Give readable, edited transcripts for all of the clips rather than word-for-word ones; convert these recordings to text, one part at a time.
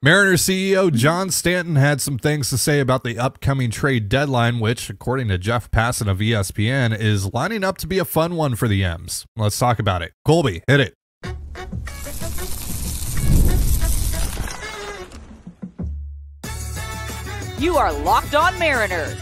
Mariners CEO John Stanton had some things to say about the upcoming trade deadline, which, according to Jeff Passan of ESPN, is lining up to be a fun one for the M's. Let's talk about it. Colby, hit it. You are Locked On Mariners,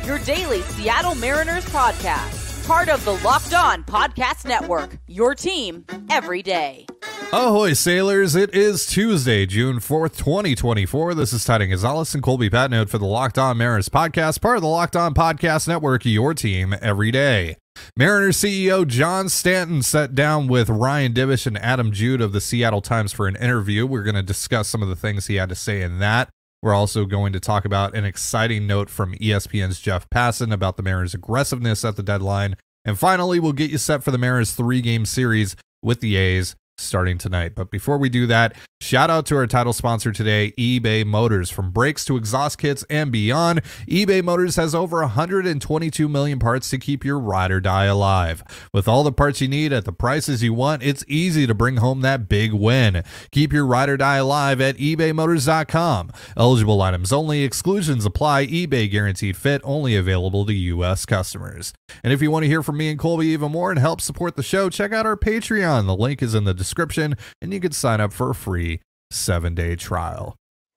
your daily Seattle Mariners podcast, part of the Locked On Podcast Network, your team every day. Ahoy, sailors. It is Tuesday, June 4th, 2024. This is Ty and Colby Patnode for the Locked On Mariners podcast, part of the Locked On Podcast Network, your team every day. Mariners CEO John Stanton sat down with Ryan Divish and Adam Jude of the Seattle Times for an interview. We're going to discuss some of the things he had to say in that. We're also going to talk about an exciting note from ESPN's Jeff Passan about the Mariners' aggressiveness at the deadline. And finally, we'll get you set for the Mariners' 3-game series with the A's starting tonight. But before we do that, shout out to our title sponsor today, eBay Motors. From brakes to exhaust kits and beyond, eBay Motors has over 122 million parts to keep your ride or die alive. With all the parts you need at the prices you want, it's easy to bring home that big win. Keep your ride or die alive at ebaymotors.com. Eligible items only, exclusions apply, eBay guaranteed fit, only available to U.S. customers. And if you want to hear from me and Colby even more and help support the show, check out our Patreon. The link is in the description, and you can sign up for a free 7-day trial.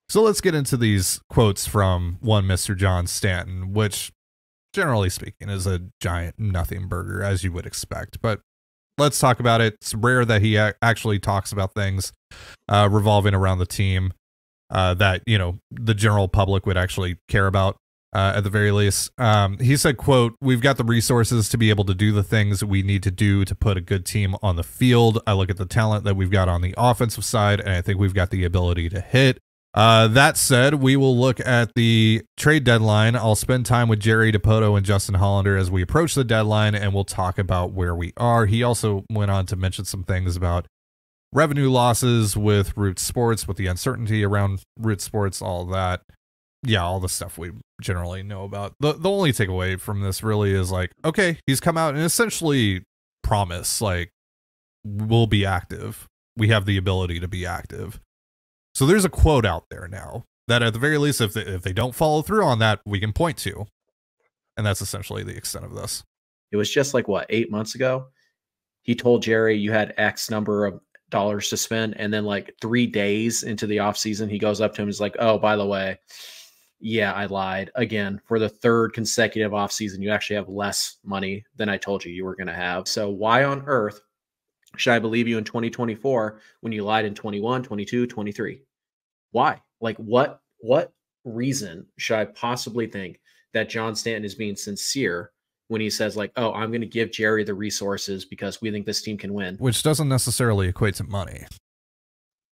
So let's get into these quotes from one Mr. John Stanton, which, generally speaking, is a giant nothing burger, as you would expect. But let's talk about it. It's rare that he actually talks about things revolving around the team that, you know, the general public would actually care about. At the very least, he said, quote, "We've got the resources to be able to do the things we need to do to put a good team on the field. I look at the talent that we've got on the offensive side, and I think we've got the ability to hit. That said, we will look at the trade deadline. I'll spend time with Jerry Dipoto and Justin Hollander as we approach the deadline, and we'll talk about where we are." He also went on to mention some things about revenue losses with Root Sports, with the uncertainty around Root Sports, all that. Yeah, all the stuff we generally know about. The only takeaway from this really is like, okay, he's come out and essentially promised, like, we'll be active. We have the ability to be active. So there's a quote out there now that at the very least, if they don't follow through on that, we can point to. And that's essentially the extent of this. It was just like, what, 8 months ago? He told Jerry you had X number of dollars to spend. And then like 3 days into the offseason, he goes up to him and is like, oh, by the way, yeah, I lied again. For the third consecutive offseason, you actually have less money than I told you were going to have. So why on earth should I believe you in 2024 when you lied in 21, 22, 23? Why? Like what reason should I possibly think that John Stanton is being sincere when he says like, oh, I'm going to give Jerry the resources because we think this team can win? Which doesn't necessarily equate to money.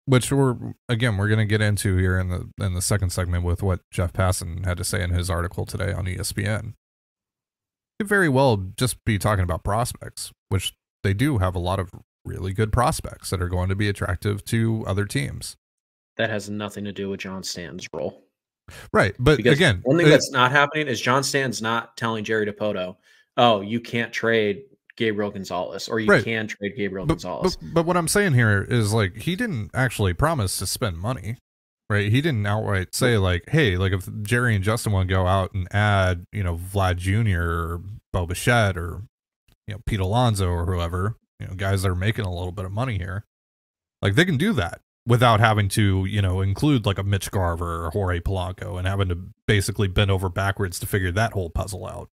Which we're going to get into here in the second segment with what Jeff Passan had to say in his article today on ESPN. Could very well just be talking about prospects, which they do have a lot of really good prospects that are going to be attractive to other teams. That has nothing to do with John Stanton's role. Right, but because again, one thing that's not happening is John Stanton's not telling Jerry Dipoto, oh, you can't trade Gabriel Gonzalez, or you can trade Gabriel Gonzalez. But what I'm saying here is like, he didn't actually promise to spend money, right? He didn't outright say like, hey, like if Jerry and Justin want to go out and add, you know, Vlad Jr. or Bo Bichette or, you know, Pete Alonso or whoever, you know, guys that are making a little bit of money here, like they can do that without having to, you know, include like a Mitch Garver or Jorge Polanco and having to basically bend over backwards to figure that whole puzzle out.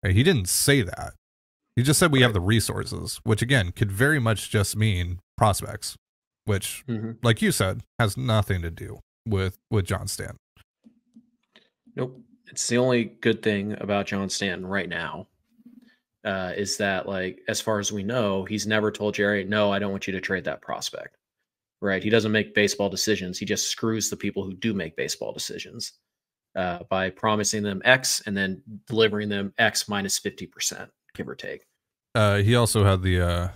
Right? He didn't say that. He just said we have the resources, which again could very much just mean prospects, which, like you said, has nothing to do with John Stanton. Nope. It's the only good thing about John Stanton right now is that, like, as far as we know, he's never told Jerry, no, I don't want you to trade that prospect. Right? He doesn't make baseball decisions. He just screws the people who do make baseball decisions by promising them X and then delivering them X minus 50%. Give or take. He also had the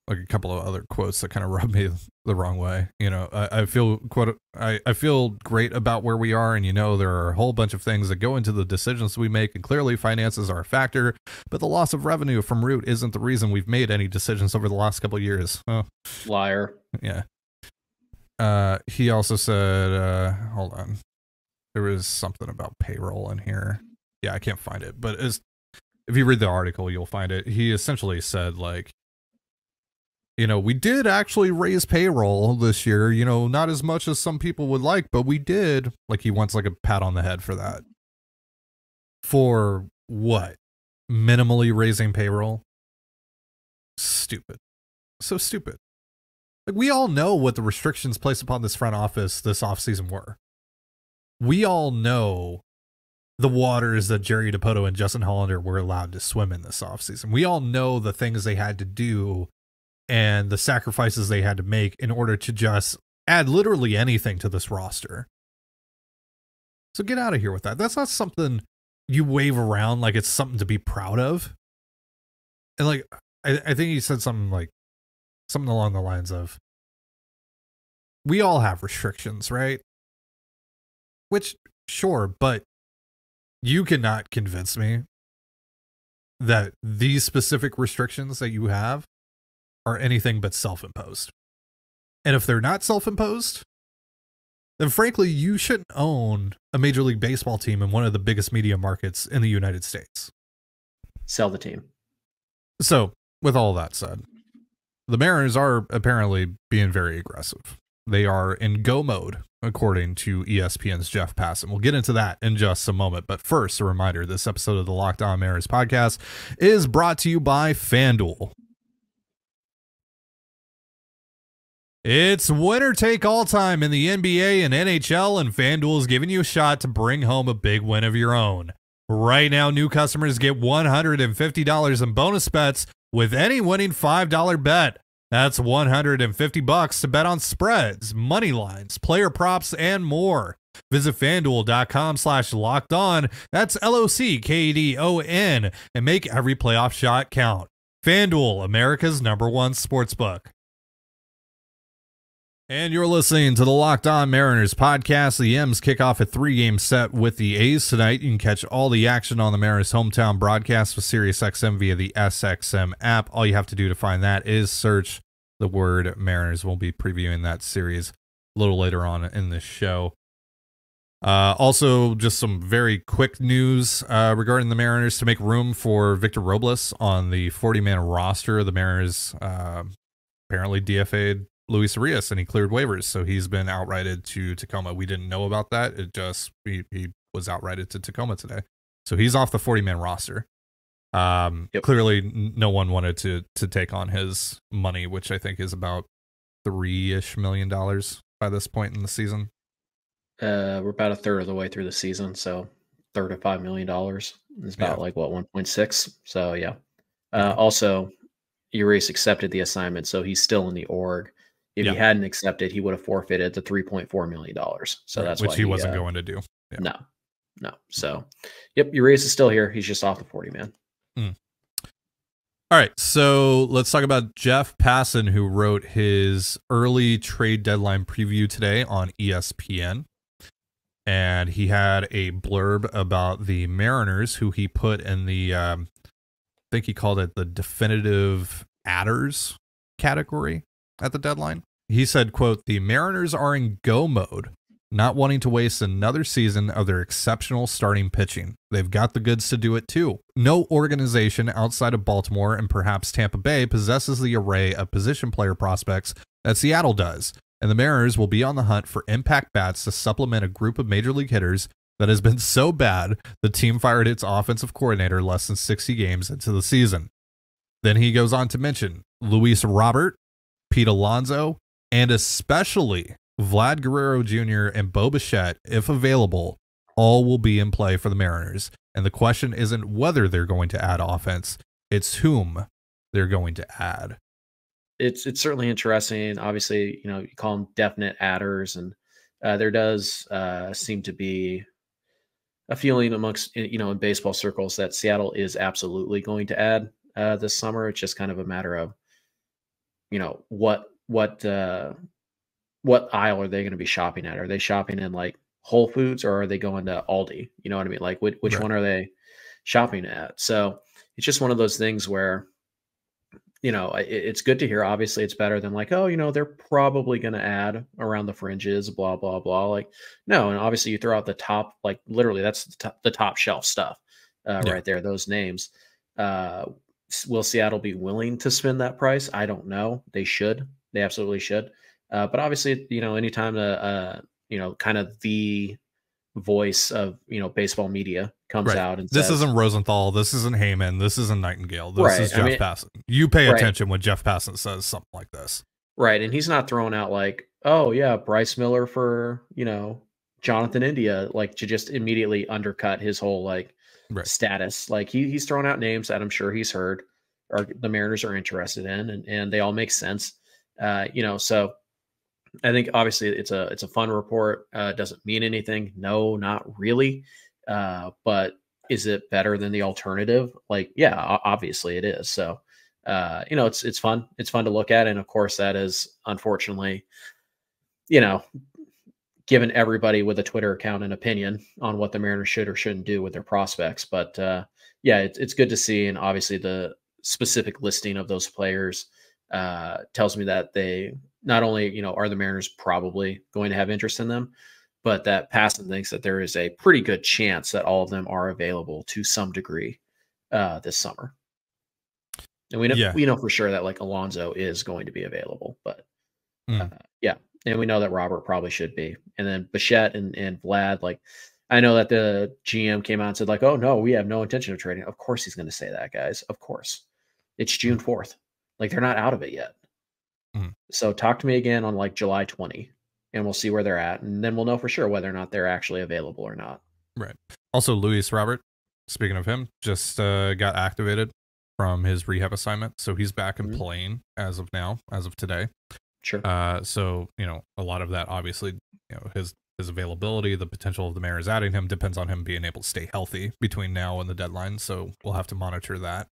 like a couple of other quotes that kind of rubbed me the wrong way. You know, I feel great about where we are, and you know there are a whole bunch of things that go into the decisions we make, and clearly finances are a factor. But the loss of revenue from Root isn't the reason we've made any decisions over the last couple of years. Oh. Liar. Yeah. He also said, hold on. There was something about payroll in here. Yeah, I can't find it. But if you read the article, you'll find it. He essentially said, like, we did actually raise payroll this year, not as much as some people would like, but we did. Like, he wants like a pat on the head for that. For what? Minimally raising payroll? Stupid. So stupid. Like, we all know what the restrictions placed upon this front office this offseason were. We all know the waters that Jerry DiPoto and Justin Hollander were allowed to swim in this offseason. We all know the things they had to do and the sacrifices they had to make in order to just add literally anything to this roster. So get out of here with that. That's not something you wave around like it's something to be proud of. And like, I think he said something along the lines of, we all have restrictions, right? Which, sure, but you cannot convince me that these specific restrictions that you have are anything but self-imposed. And if they're not self-imposed, then frankly, you shouldn't own a Major League Baseball team in one of the biggest media markets in the United States. Sell the team. So, with all that said, the Mariners are apparently being very aggressive. They are in go mode, according to ESPN's Jeff Passan. We'll get into that in just a moment. But first, a reminder, this episode of the Locked On Mariners podcast is brought to you by FanDuel. It's winner take all time in the NBA and NHL, and FanDuel is giving you a shot to bring home a big win of your own. Right now, new customers get $150 in bonus bets with any winning $5 bet. That's $150 to bet on spreads, money lines, player props, and more. Visit FanDuel.com/lockedon. That's LOCKEDON, and make every playoff shot count. FanDuel, America's #1 sportsbook. And you're listening to the Locked On Mariners podcast. The M's kick off a 3-game set with the A's tonight. You can catch all the action on the Mariners hometown broadcast with SiriusXM via the SXM app. All you have to do to find that is search the word Mariners. We'll be previewing that series a little later on in this show. Also, just some very quick news regarding the Mariners to make room for Victor Robles on the 40-man roster. The Mariners apparently DFA'd Luis Arias, and he cleared waivers, so he's been outrighted to Tacoma. We didn't know about that. It just he was outrighted to Tacoma today, so he's off the 40-man roster. Clearly, no one wanted to take on his money, which I think is about $3-ish million by this point in the season. We're about a third of the way through the season, so third of $5 million is about 1.6. So yeah. Also, Urias accepted the assignment, so he's still in the org. If he hadn't accepted, he would have forfeited the $3.4 million. So that's which why he wasn't going to do. Yeah. No. So, Urias is still here. He's just off the 40-man. All right, so let's talk about Jeff Passan, who wrote his early trade deadline preview today on ESPN. And he had a blurb about the Mariners, who he put in the, I think he called it the definitive adders category at the deadline. He said, quote, "The Mariners are in go mode, not wanting to waste another season of their exceptional starting pitching. They've got the goods to do it too. No organization outside of Baltimore and perhaps Tampa Bay possesses the array of position player prospects that Seattle does, and the Mariners will be on the hunt for impact bats to supplement a group of major league hitters that has been so bad the team fired its offensive coordinator less than 60 games into the season." Then he goes on to mention Luis Robert, Pete Alonso, and especially Vlad Guerrero Jr. and Bo Bichette, if available, all will be in play for the Mariners. And the question isn't whether they're going to add offense, it's whom they're going to add. It's certainly interesting. Obviously, you call them definite adders, and there does seem to be a feeling amongst, in baseball circles that Seattle is absolutely going to add this summer. It's just kind of a matter of, what aisle are they going to be shopping at? Are they shopping in like Whole Foods, or are they going to Aldi? You know what I mean? Like which one are they shopping at? So it's just one of those things where, it's good to hear. Obviously, it's better than like, oh, they're probably going to add around the fringes, blah, blah, blah. Like, no. And obviously you throw out the top, like literally that's the top shelf stuff right there, those names. Will Seattle be willing to spend that price? I don't know. They should. They absolutely should. But obviously, anytime kind of the voice of baseball media comes out and this says, isn't Rosenthal, this isn't Heyman, this isn't Nightingale, this is Jeff Passan. You pay attention when Jeff Passan says something like this, right? And he's not throwing out like, oh yeah, Bryce Miller for Jonathan India, like to just immediately undercut his whole like status. Like he's throwing out names that I'm sure he's heard or the Mariners are interested in, and they all make sense. So I think obviously it's a fun report. Doesn't mean anything. No, not really. But is it better than the alternative? Like, yeah, obviously it is. So, it's fun. It's fun to look at. And of course that is unfortunately, given everybody with a Twitter account an opinion on what the Mariners should or shouldn't do with their prospects. But, it's good to see. And obviously the specific listing of those players, tells me that they not only, are the Mariners probably going to have interest in them, but that Passan thinks that there is a pretty good chance that all of them are available to some degree this summer. And we know for sure that like Alonso is going to be available, but and we know that Robert probably should be. And then Bichette and Vlad, like I know that the GM came out and said like, oh no, we have no intention of trading. Of course he's going to say that, guys. Of course. It's June 4th. Like they're not out of it yet. So talk to me again on like July 20 and we'll see where they're at. And then we'll know for sure whether or not they're actually available or not. Right. Also, Luis Robert, speaking of him, just got activated from his rehab assignment. So he's back and playing as of now, as of today. Sure. So, a lot of that, obviously, his availability, the potential of the Mariners adding him depends on him being able to stay healthy between now and the deadline. So we'll have to monitor that.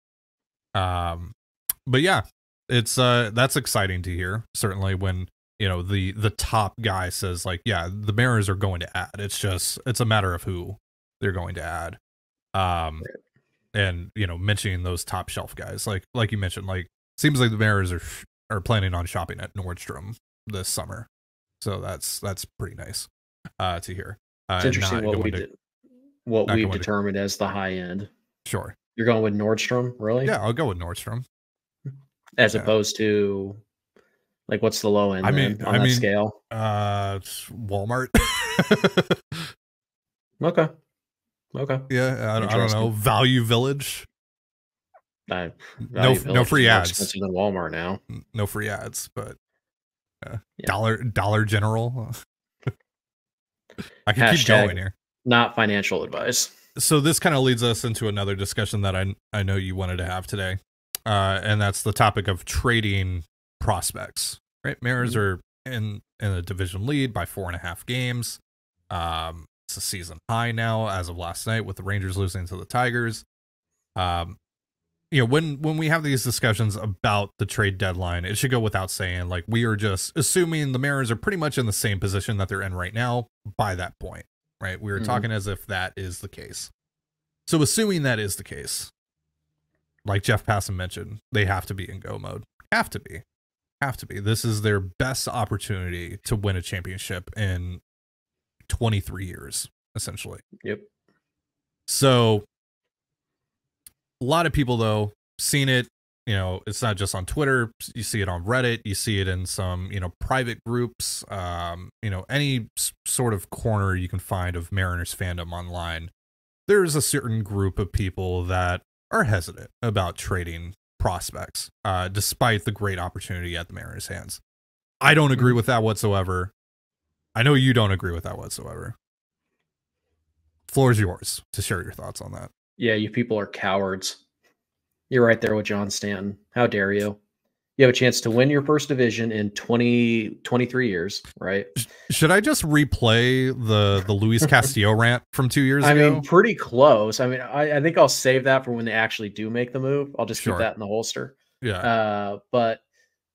But yeah, it's that's exciting to hear. Certainly when the top guy says like, yeah, the Mariners are going to add. It's a matter of who they're going to add. And mentioning those top shelf guys, like you mentioned, like seems like the Mariners are planning on shopping at Nordstrom this summer. So that's pretty nice to hear. It's interesting what we've determined as the high end. Sure. You're going with Nordstrom, really? Yeah, I'll go with Nordstrom. As opposed to, like, what's the low end on that scale? Walmart. Okay. Yeah, I don't know. Value Village. No free ads. Expensive than Walmart now. No free ads, but Dollar General. I can keep going here. Not financial advice. So this kind of leads us into another discussion that I know you wanted to have today. And that's the topic of trading prospects, right? Mariners are in a division lead by 4.5 games. It's a season high now as of last night with the Rangers losing to the Tigers. When we have these discussions about the trade deadline, it should go without saying, like, we are just assuming the Mariners are pretty much in the same position that they're in right now by that point, right? We were talking as if that is the case. So assuming that is the case, like Jeff Passan mentioned, they have to be in go mode. Have to be. This is their best opportunity to win a championship in 23 years, essentially. Yep. So a lot of people, though, seen it. It's not just on Twitter. You see it on Reddit. You see it in some, private groups. Any sort of corner you can find of Mariners fandom online. There's a certain group of people that are hesitant about trading prospects, despite the great opportunity at the Mariners' hands. I don't agree with that whatsoever. I know you don't agree with that whatsoever. Floor is yours to share your thoughts on that. Yeah, you people are cowards. You're right there with John Stanton. How dare you? You have a chance to win your first division in 23 years, right? Should I just replay the Luis Castillo rant from 2 years ago? I mean, pretty close. I mean, I think I'll save that for when they actually do make the move. I'll just keep that in the holster. Yeah. But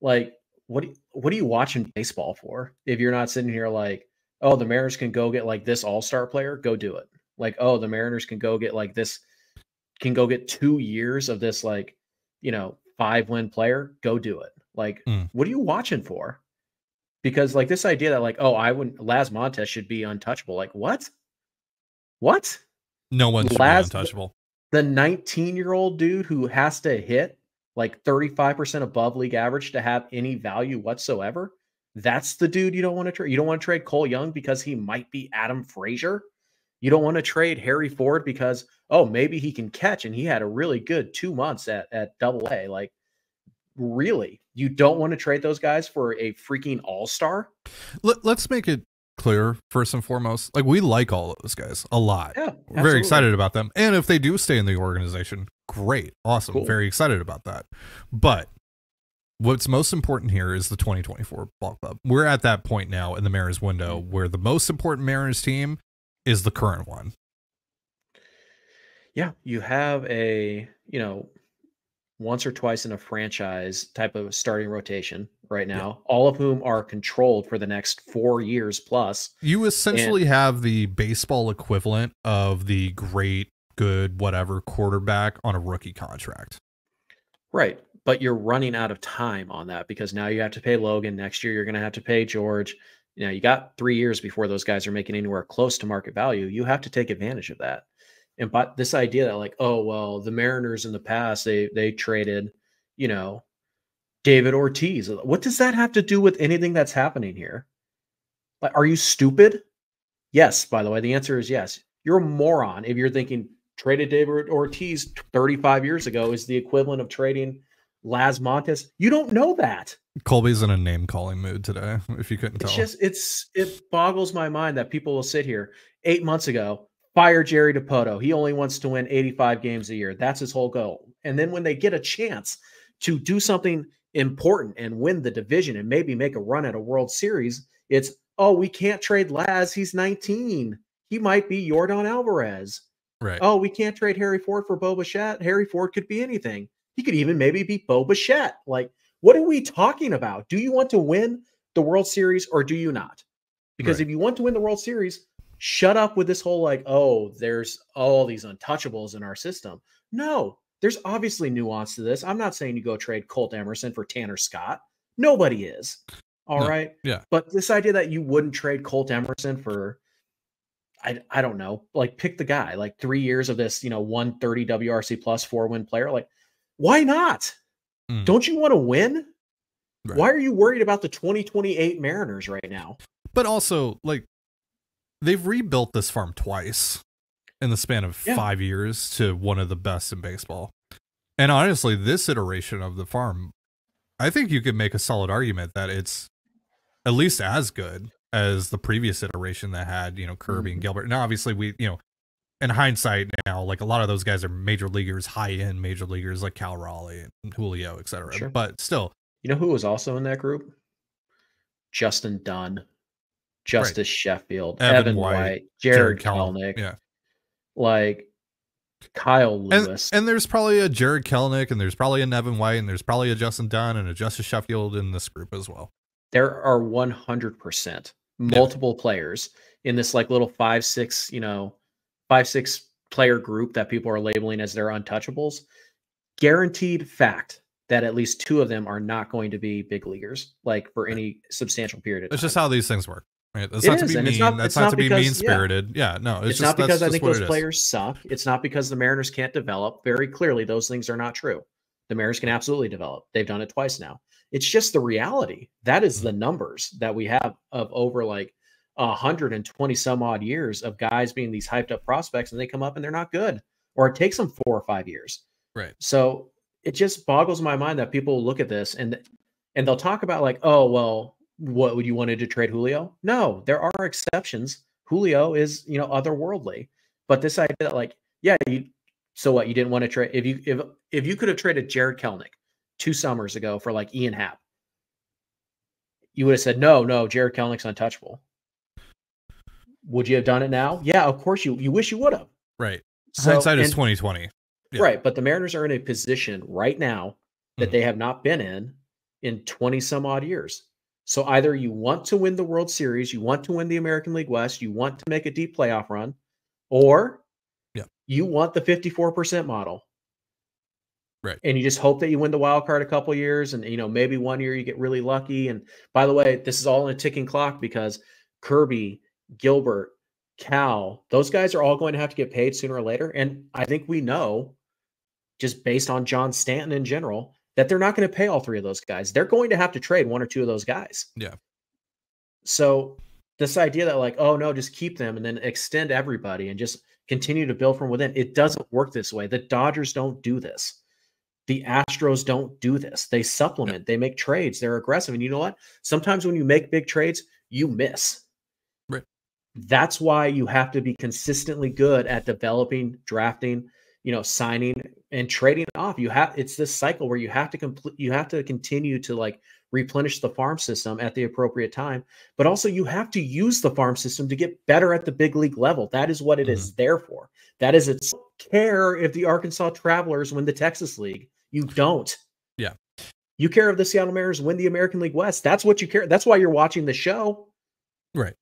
like, what are you watching baseball for? If you're not sitting here like, oh, the Mariners can go get like this all-star player, go do it. Like, oh, the Mariners can go get like this, can go get 2 years of this, like, 5-win player, go do it. Like, what are you watching for? Because like this idea that like, oh, Laz Montes should be untouchable. Like what? What? No one should be untouchable. The 19-year-old dude who has to hit like 35% above league average to have any value whatsoever. That's the dude you don't want to trade. You don't want to trade Cole Young because he might be Adam Frazier. You don't want to trade Harry Ford because, oh, maybe he can catch and he had a really good 2 months at AA. Like, really? You don't want to trade those guys for a freaking all-star? Let's make it clear, first and foremost. Like, we like all of those guys a lot. Yeah, we're very excited about them. And if they do stay in the organization, great. Awesome. Cool. Very excited about that. But what's most important here is the 2024 ball club. We're at that point now in the Mariners window where the most important Mariners team is the current one. Yeah, you have a, once or twice in a franchise type of starting rotation right now, all of whom are controlled for the next 4 years plus. You essentially have the baseball equivalent of the great, good, whatever quarterback on a rookie contract. Right. But you're running out of time on that because now you have to pay Logan. Next year, you're going to have to pay George. You got 3 years before those guys are making anywhere close to market value. You have to take advantage of that. And but this idea that like, oh, well, the Mariners in the past, they traded, David Ortiz. What does that have to do with anything that's happening here? Like, are you stupid? Yes, by the way, the answer is yes. You're a moron if you're thinking traded David Ortiz 35 years ago is the equivalent of trading Laz Montes. You don't know that. Colby's in a name-calling mood today, if you couldn't tell. It boggles my mind that people will sit here 8 months ago, fire Jerry DiPoto. He only wants to win 85 games a year. That's his whole goal. And then when they get a chance to do something important and win the division and maybe make a run at a World Series, it's, oh, we can't trade Laz. He's 19. He might be Yordan Alvarez. Right. Oh, we can't trade Harry Ford for Bo Bichette. Harry Ford could be anything. He could even maybe be Bo Bichette. Like, what are we talking about? Do you want to win the World Series or do you not? Because if you want to win the World Series, shut up with this whole like, oh, there's all these untouchables in our system. No, there's obviously nuance to this. I'm not saying you go trade Colt Emerson for Tanner Scott. Nobody is. All right. Yeah. But this idea that you wouldn't trade Colt Emerson for, I don't know, like pick the guy, like 3 years of this, 130 WRC plus 4-win player. Like, why not? Don't you want to win? Right. Why are you worried about the 2028 Mariners right now? But also, like, they've rebuilt this farm twice in the span of 5 years to one of the best in baseball. And honestly, this iteration of the farm, I think you could make a solid argument that it's at least as good as the previous iteration that had, Kirby and Gilbert. Now, obviously, we, in hindsight now, like a lot of those guys are major leaguers, high-end major leaguers like Cal Raleigh and Julio, et cetera. Sure. But still. You know who was also in that group? Justin Dunn, Justice Sheffield, Evan White, Jared Kelenic. Yeah. Like Kyle Lewis. And there's probably a Jared Kelenic, and there's probably an Evan White, and there's probably a Justin Dunn and a Justice Sheffield in this group as well. There are 100% multiple players in this like little 5-6 player group that people are labeling as their untouchables. Guaranteed fact that at least 2 of them are not going to be big leaguers, like for any substantial period of time. It's just how these things work. Right? That's not to be mean. That's not to be mean-spirited. Yeah, no. It's not because I think those players suck. It's not because the Mariners can't develop. Very clearly, those things are not true. The Mariners can absolutely develop. They've done it twice now. It's just the reality. That is the numbers that we have of over like 120 some odd years of guys being these hyped up prospects, and they come up and they're not good, or it takes them 4 or 5 years. Right. So it just boggles my mind that people look at this and they'll talk about like, oh, well, what would you wanted to trade Julio? No, there are exceptions. Julio is, otherworldly, but this idea that like, so what, you didn't want to trade if you could have traded Jared Kelenic 2 summers ago for like Ian Happ, you would have said, no, Jared Kelenic's untouchable. Would you have done it now? Yeah, of course you wish you would have. Right. So, hindsight is 2020. Yeah. Right. But the Mariners are in a position right now that they have not been in 20 some odd years. So either you want to win the World Series, you want to win the American League West, you want to make a deep playoff run, or you want the 54% model. Right. And you just hope that you win the wild card a couple years, and maybe one year you get really lucky. And by the way, this is all in a ticking clock because Kirby, Gilbert, Cal, those guys are all going to have to get paid sooner or later. And I think we know, just based on John Stanton in general, that they're not going to pay all three of those guys. They're going to have to trade one or two of those guys. Yeah. So this idea that like, oh no, just keep them and then extend everybody and just continue to build from within, it doesn't work this way. The Dodgers don't do this. The Astros don't do this. They supplement, they make trades, they're aggressive. And you know what? Sometimes when you make big trades, you miss. Right. That's why you have to be consistently good at developing, drafting, signing and trading off. It's this cycle where you have to continue to like replenish the farm system at the appropriate time, but also you have to use the farm system to get better at the big league level. That is what it is there for. That is, it's care if the Arkansas Travelers win the Texas League. You don't. Yeah. You care if the Seattle Mariners win the American League West. That's what you care. That's why you're watching the show. Right.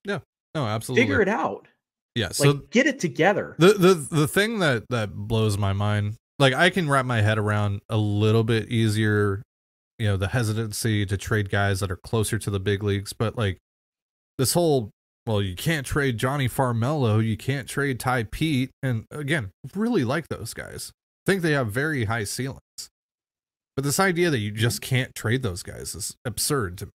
Yeah. No, absolutely. Figure it out. Yeah. So get it together. The thing that blows my mind, like I can wrap my head around a little bit easier, the hesitancy to trade guys that are closer to the big leagues, but like this whole, well, you can't trade Johnny Farmello, you can't trade Ty Pete, and again, really like those guys. Think they have very high ceilings. But this idea that you just can't trade those guys is absurd to me.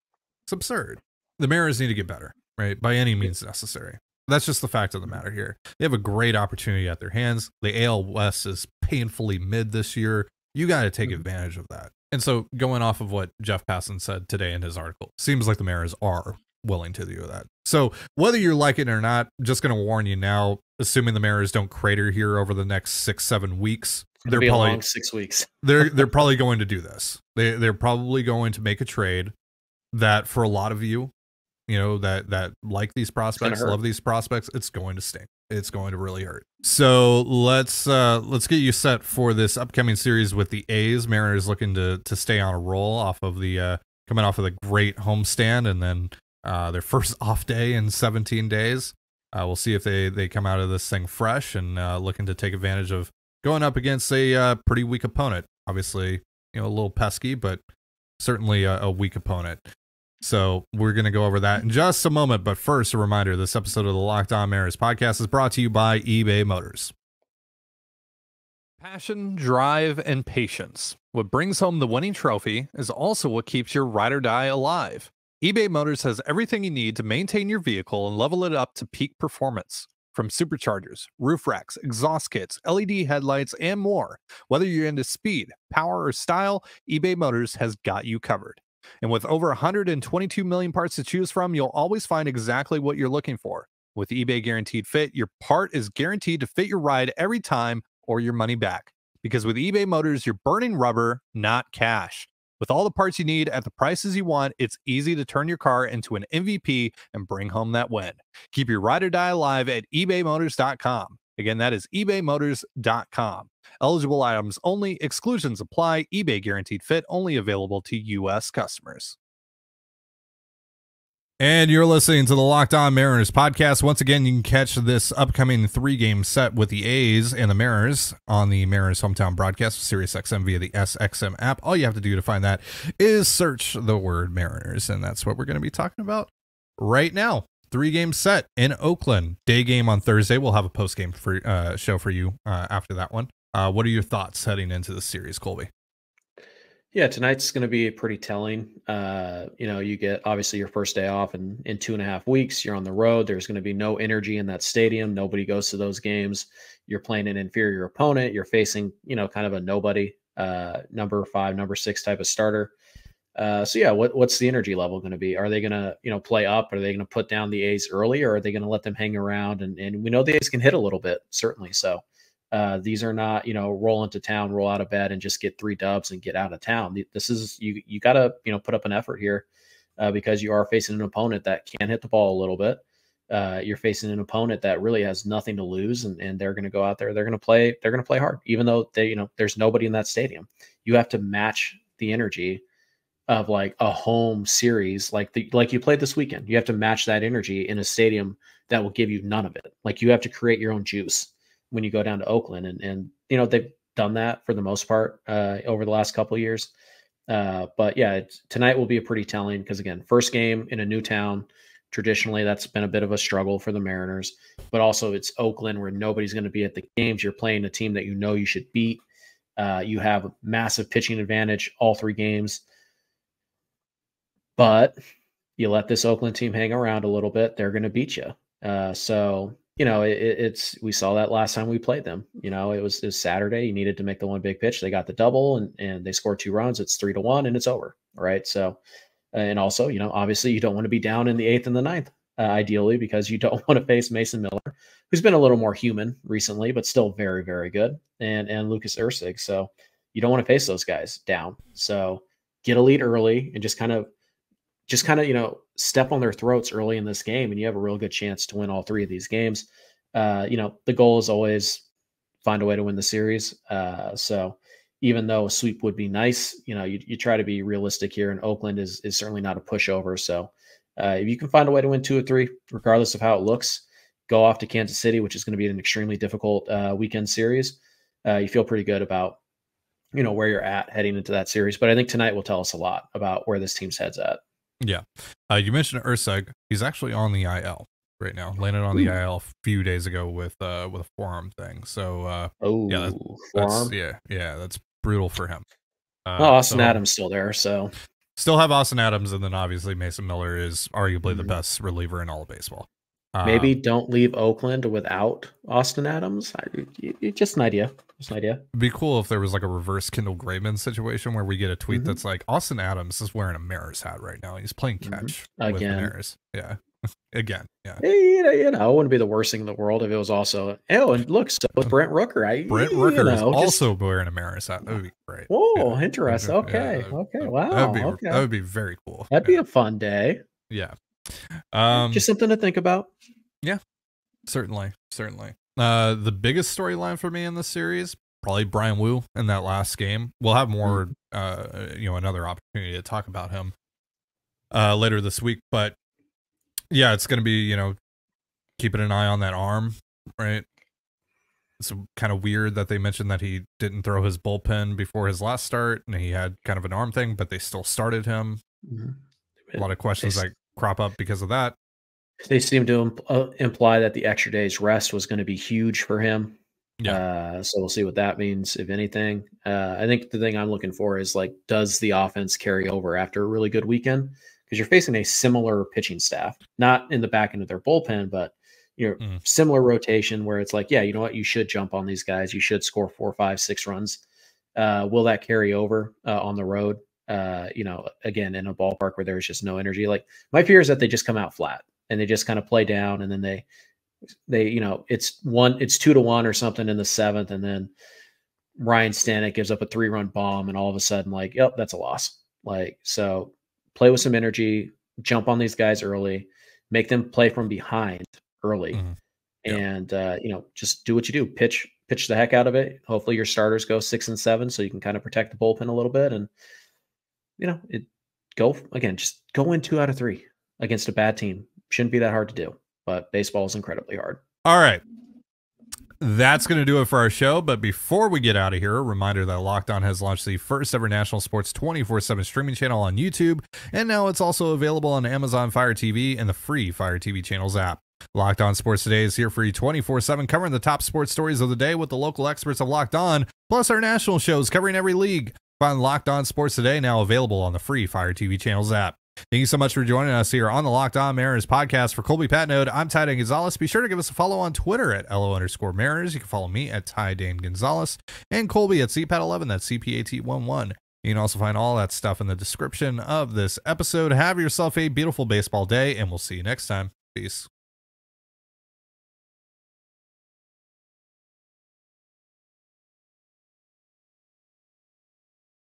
It's absurd. The Mariners need to get better, right? By any means necessary. That's just the fact of the matter here. They have a great opportunity at their hands. The AL West is painfully mid this year. You got to take advantage of that. And so going off of what Jeff Passan said today in his article, seems like the Mariners are willing to do that. So whether you like it or not, just going to warn you now, assuming the Mariners don't crater here over the next 6-7 weeks, they're probably a long 6 weeks. they're probably going to do this. They're probably going to make a trade that for a lot of you, that like these prospects, love these prospects, it's going to stink. It's going to really hurt. So let's get you set for this upcoming series with the A's. Mariners looking to stay on a roll off of the coming off of the great homestand and then their first off day in 17 days. We'll see if they come out of this thing fresh and looking to take advantage of going up against a pretty weak opponent. Obviously, a little pesky, but certainly a weak opponent. So we're going to go over that in just a moment. But first, a reminder, this episode of the Locked On Mariners podcast is brought to you by eBay Motors. Passion, drive, and patience. What brings home the winning trophy is also what keeps your ride or die alive. eBay Motors has everything you need to maintain your vehicle and level it up to peak performance. From superchargers, roof racks, exhaust kits, LED headlights, and more. Whether you're into speed, power, or style, eBay Motors has got you covered. And with over 122 million parts to choose from, you'll always find exactly what you're looking for. With eBay Guaranteed Fit, your part is guaranteed to fit your ride every time or your money back. Because with eBay Motors, you're burning rubber, not cash. With all the parts you need at the prices you want, it's easy to turn your car into an MVP and bring home that win. Keep your ride or die alive at ebaymotors.com. Again, that is ebaymotors.com. Eligible items only. Exclusions apply. eBay Guaranteed Fit only available to U.S. customers. And you're listening to the Locked On Mariners podcast. Once again, you can catch this upcoming 3-game set with the A's and the Mariners on the Mariners Hometown broadcast of SiriusXM via the SXM app. All you have to do to find that is search the word Mariners, and that's what we're going to be talking about right now. 3-game set in Oakland. Day game on Thursday. We'll have a post-game show for you after that one. What are your thoughts heading into the series, Colby? Yeah, tonight's going to be pretty telling. You get obviously your first day off, and in 2.5 weeks, you're on the road. There's going to be no energy in that stadium. Nobody goes to those games. You're playing an inferior opponent. You're facing, kind of a nobody, number 5, number 6 type of starter. What's the energy level going to be? Are they going to, play up? Are they going to put down the A's early, or are they going to let them hang around? And we know the A's can hit a little bit, certainly. So these are not, roll into town, roll out of bed and just get 3 dubs and get out of town. This is, you got to, put up an effort here because you are facing an opponent that can hit the ball a little bit. You're facing an opponent that really has nothing to lose, and they're going to go out there. They're going to play hard, even though there's nobody in that stadium. You have to match the energy of like a home series, like you played this weekend. You have to match that energy in a stadium that will give you none of it. Like you have to create your own juice when you go down to Oakland, and done that for the most part over the last couple of years. But yeah, tonight will be a pretty telling because, again, first game in a new town. Traditionally, that's been a bit of a struggle for the Mariners, but also it's Oakland where nobody's going to be at the games. You're playing a team that you know you should beat. You have a massive pitching advantage all 3 games, but you let this Oakland team hang around a little bit, they're going to beat you. So, we saw that last time we played them. It was Saturday. You needed to make the one big pitch. They got the double and they scored 2 runs. It's 3-1 and it's over. Right. So, and also, obviously you don't want to be down in the 8th and the 9th, ideally, because you don't want to face Mason Miller, who's been a little more human recently, but still very, very good. And Lucas Erceg. So you don't want to face those guys down. So get a lead early and just kind of, step on their throats early in this game. And you have a real good chance to win all 3 of these games. The goal is always find a way to win the series. So even though a sweep would be nice, you try to be realistic here, and Oakland is certainly not a pushover. So if you can find a way to win 2 or 3, regardless of how it looks, go off to Kansas City, which is going to be an extremely difficult weekend series. You feel pretty good about, where you're at heading into that series. But I think tonight will tell us a lot about where this team's head's at. Yeah. You mentioned Erceg. He's actually on the IL right now. Landed on the IL a few days ago with a forearm thing. So that's brutal for him. Austin Adams still there, so still have Austin Adams, and then obviously Mason Miller is arguably the best reliever in all of baseball. Maybe don't leave Oakland without Austin Adams. Just an idea. It'd be cool if there was like a reverse Kendall Graveman situation where we get a tweet that's like, Austin Adams is wearing a Mariners hat right now. He's playing catch with the Mariners. Yeah. Again. Yeah. It wouldn't be the worst thing in the world if it was also, and look, so with Brent Rooker. Brent Rooker is also wearing a Mariners hat. That would be great. Oh, interesting. Okay. Wow. That would be very cool. That'd be a fun day. Yeah. Just something to think about. Yeah, certainly. The biggest storyline for me in this series, probably Brian Wu in that last game. We'll have more, another opportunity to talk about him later this week. But yeah, it's going to be, keeping an eye on that arm, right? It's kind of weird that they mentioned that he didn't throw his bullpen before his last start, and he had kind of an arm thing, but they still started him. A lot of questions that crop up because of that. They seem to imply that the extra day's rest was going to be huge for him. Yeah. So we'll see what that means, if anything. I think the thing I'm looking for is, like, does the offense carry over after a really good weekend? Because you're facing a similar pitching staff, not in the back end of their bullpen, but similar rotation where it's like, yeah, you know what? You should jump on these guys. You should score 4, 5, 6 runs. Will that carry over on the road? Again, in a ballpark where there's just no energy. Like, my fear is that they just come out flat and they just kind of play down, and then they it's 2-1 or something in the 7th, and then Ryan Stanek gives up a 3-run bomb, and all of a sudden, like, yep, that's a loss. Like, so play with some energy, jump on these guys early, make them play from behind early, and just do what you do. Pitch the heck out of it. Hopefully your starters go 6 and 7, so you can kind of protect the bullpen a little bit, and just go in 2 out of 3 against a bad team. Shouldn't be that hard to do, but baseball is incredibly hard. All right. That's going to do it for our show. But before we get out of here, a reminder that Locked On has launched the first ever national sports 24/7 streaming channel on YouTube. And now it's also available on Amazon Fire TV and the free Fire TV channels app. Locked On Sports Today is here for you 24/7, covering the top sports stories of the day with the local experts of Locked On, plus our national shows covering every league. Find Locked On Sports Today now available on the free Fire TV channels app. Thank you so much for joining us here on the Locked On Mariners podcast. For Colby Patnode, I'm Ty and Gonzalez. Be sure to give us a follow on Twitter at @LO_Mariners. You can follow me at Ty Dan Gonzalez and Colby at CPAT11. That's CPAT11. You can also find all that stuff in the description of this episode. Have yourself a beautiful baseball day, and we'll see you next time. Peace.